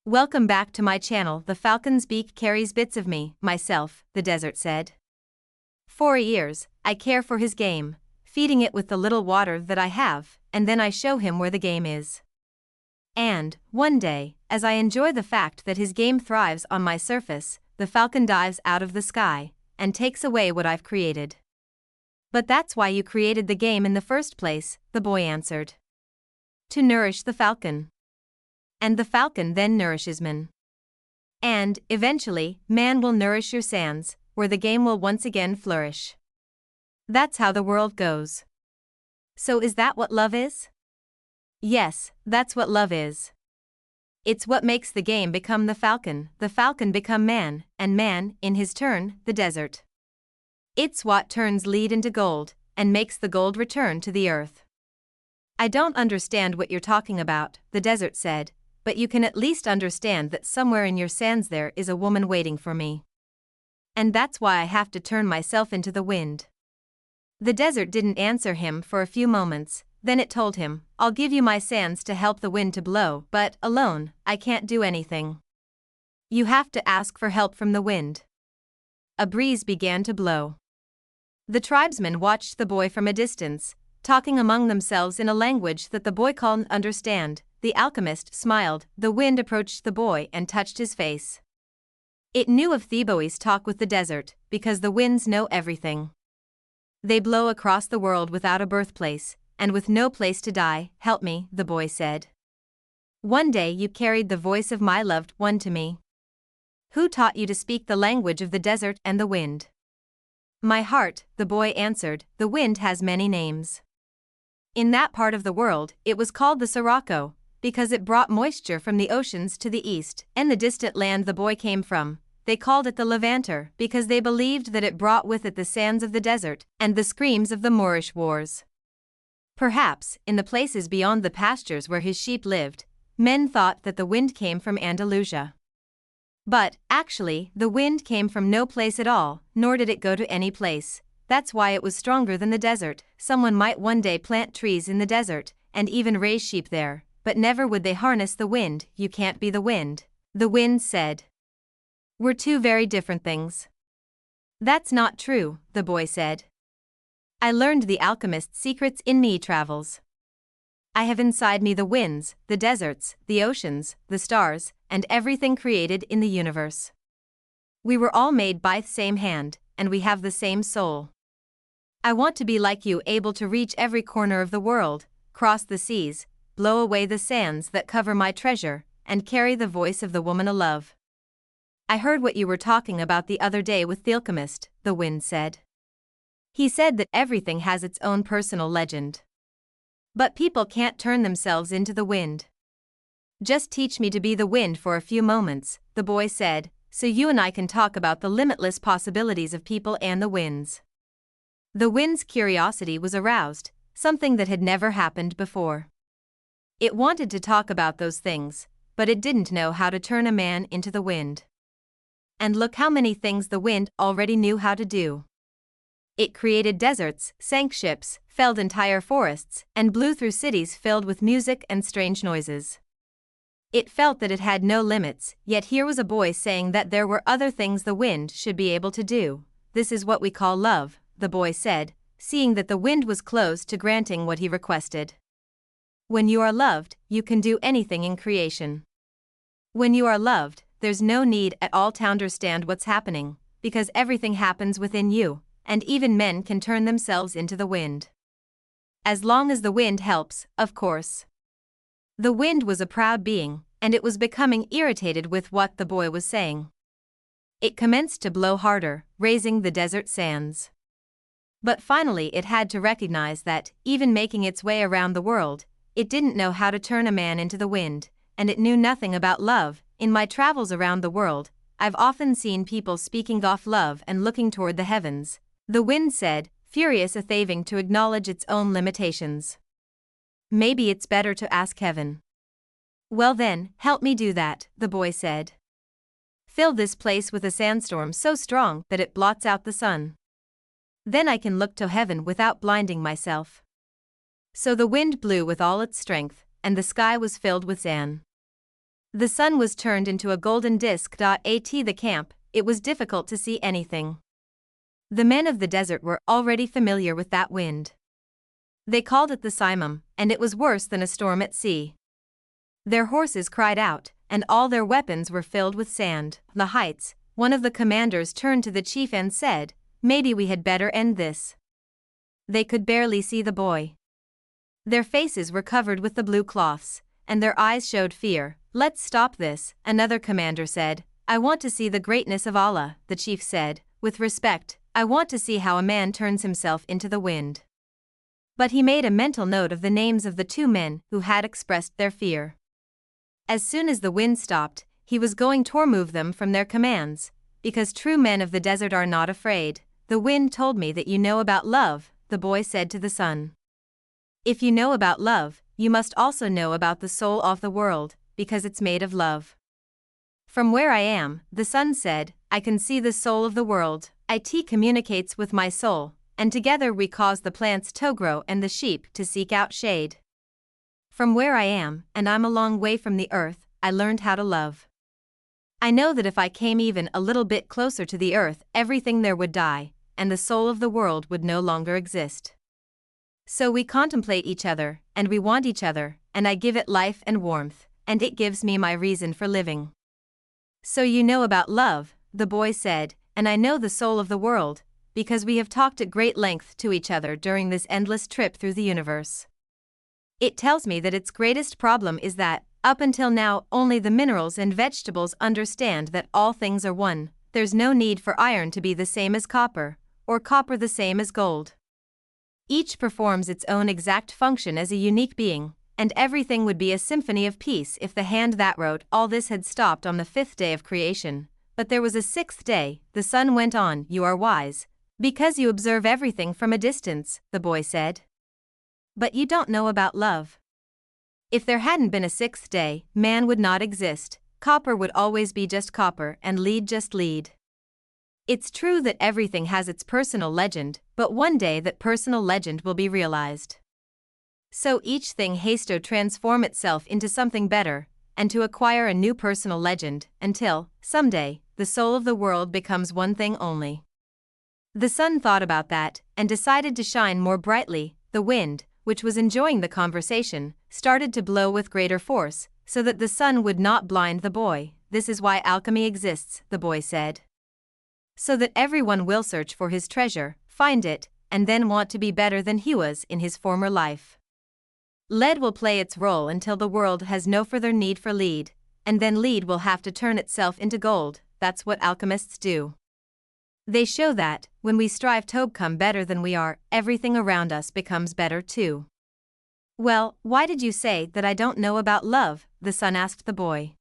Welcome back to my channel. The falcon's beak carries bits of me, myself, the desert said. For years, I care for his game, feeding it with the little water that I have, and then I show him where the game is. And, one day, as I enjoy the fact that his game thrives on my surface, the falcon dives out of the sky and takes away what I've created. But that's why you created the game in the first place, the boy answered. To nourish the falcon. And the falcon then nourishes man. And, eventually, man will nourish your sands, where the game will once again flourish. That's how the world goes. So is that what love is? Yes, that's what love is. It's what makes the game become the falcon become man, and man, in his turn, the desert. It's what turns lead into gold, and makes the gold return to the earth. I don't understand what you're talking about, the desert said, but you can at least understand that somewhere in your sands there is a woman waiting for me. And that's why I have to turn myself into the wind. The desert didn't answer him for a few moments, then it told him, I'll give you my sands to help the wind to blow, but, alone, I can't do anything. You have to ask for help from the wind. A breeze began to blow. The tribesmen watched the boy from a distance, talking among themselves in a language that the boy couldn't understand. The alchemist smiled. The wind approached the boy and touched his face. It knew of Thebo's talk with the desert, because the winds know everything. They blow across the world without a birthplace, and with no place to die. Help me, the boy said. One day you carried the voice of my loved one to me. Who taught you to speak the language of the desert and the wind? My heart, the boy answered. The wind has many names. In that part of the world, it was called the Sirocco, because it brought moisture from the oceans to the east, and the distant land the boy came from. They called it the Levanter, because they believed that it brought with it the sands of the desert, and the screams of the Moorish wars. Perhaps, in the places beyond the pastures where his sheep lived, men thought that the wind came from Andalusia. But, actually, the wind came from no place at all, nor did it go to any place. That's why it was stronger than the desert. Someone might one day plant trees in the desert, and even raise sheep there, but never would they harness the wind. You can't be the wind, the wind said. We're two very different things. That's not true, the boy said. I learned the alchemist's secrets in me travels. I have inside me the winds, the deserts, the oceans, the stars, and everything created in the universe. We were all made by the same hand, and we have the same soul. I want to be like you, able to reach every corner of the world, cross the seas, blow away the sands that cover my treasure, and carry the voice of the woman I love. I heard what you were talking about the other day with the Alchemist, the wind said. He said that everything has its own personal legend. But people can't turn themselves into the wind. Just teach me to be the wind for a few moments, the boy said, so you and I can talk about the limitless possibilities of people and the winds. The wind's curiosity was aroused, something that had never happened before. It wanted to talk about those things, but it didn't know how to turn a man into the wind. And look how many things the wind already knew how to do. It created deserts, sank ships, felled entire forests, and blew through cities filled with music and strange noises. It felt that it had no limits, yet here was a boy saying that there were other things the wind should be able to do. This is what we call love, the boy said, seeing that the wind was close to granting what he requested. When you are loved, you can do anything in creation. When you are loved, there's no need at all to understand what's happening, because everything happens within you, and even men can turn themselves into the wind. As long as the wind helps, of course. The wind was a proud being, and it was becoming irritated with what the boy was saying. It commenced to blow harder, raising the desert sands. But finally it had to recognize that, even making its way around the world, it didn't know how to turn a man into the wind, and it knew nothing about love. In my travels around the world, I've often seen people speaking of love and looking toward the heavens, the wind said, furious at having to acknowledge its own limitations. Maybe it's better to ask heaven. Well then, help me do that, the boy said. Fill this place with a sandstorm so strong that it blots out the sun. Then I can look to heaven without blinding myself. So the wind blew with all its strength, and the sky was filled with sand. The sun was turned into a golden disk. At the camp, it was difficult to see anything. The men of the desert were already familiar with that wind. They called it the Simum, and it was worse than a storm at sea. Their horses cried out, and all their weapons were filled with sand. The heights, one of the commanders turned to the chief and said, "Maybe we had better end this." They could barely see the boy. Their faces were covered with the blue cloths, and their eyes showed fear. "Let's stop this," another commander said. "I want to see the greatness of Allah," the chief said, with respect. "I want to see how a man turns himself into the wind." But he made a mental note of the names of the two men who had expressed their fear. As soon as the wind stopped, he was going to remove them from their commands, because true men of the desert are not afraid. "The wind told me that you know about love," the boy said to the sun. "If you know about love, you must also know about the soul of the world, because it's made of love." "From where I am," the sun said, "I can see the soul of the world. It communicates with my soul, and together we cause the plants to grow and the sheep to seek out shade. From where I am, and I'm a long way from the earth, I learned how to love. I know that if I came even a little bit closer to the earth, everything there would die, and the soul of the world would no longer exist. So we contemplate each other, and we want each other, and I give it life and warmth, and it gives me my reason for living." "So you know about love," the boy said, "and I know the soul of the world, because we have talked at great length to each other during this endless trip through the universe. It tells me that its greatest problem is that, up until now, only the minerals and vegetables understand that all things are one. There's no need for iron to be the same as copper, or copper the same as gold. Each performs its own exact function as a unique being, and everything would be a symphony of peace if the hand that wrote all this had stopped on the 5th day of creation. But there was a 6th day," the sun went on. "You are wise, because you observe everything from a distance," the boy said. "But you don't know about love. If there hadn't been a 6th day, man would not exist. Copper would always be just copper and lead just lead. It's true that everything has its personal legend, but one day that personal legend will be realized. So each thing has to transform itself into something better, and to acquire a new personal legend, until, someday, the soul of the world becomes one thing only." The sun thought about that, and decided to shine more brightly. The wind, which was enjoying the conversation, started to blow with greater force, so that the sun would not blind the boy. "This is why alchemy exists," the boy said. "So that everyone will search for his treasure, find it, and then want to be better than he was in his former life. Lead will play its role until the world has no further need for lead, and then lead will have to turn itself into gold. That's what alchemists do. They show that, when we strive to become better than we are, everything around us becomes better too." "Well, why did you say that I don't know about love?" the sun asked the boy.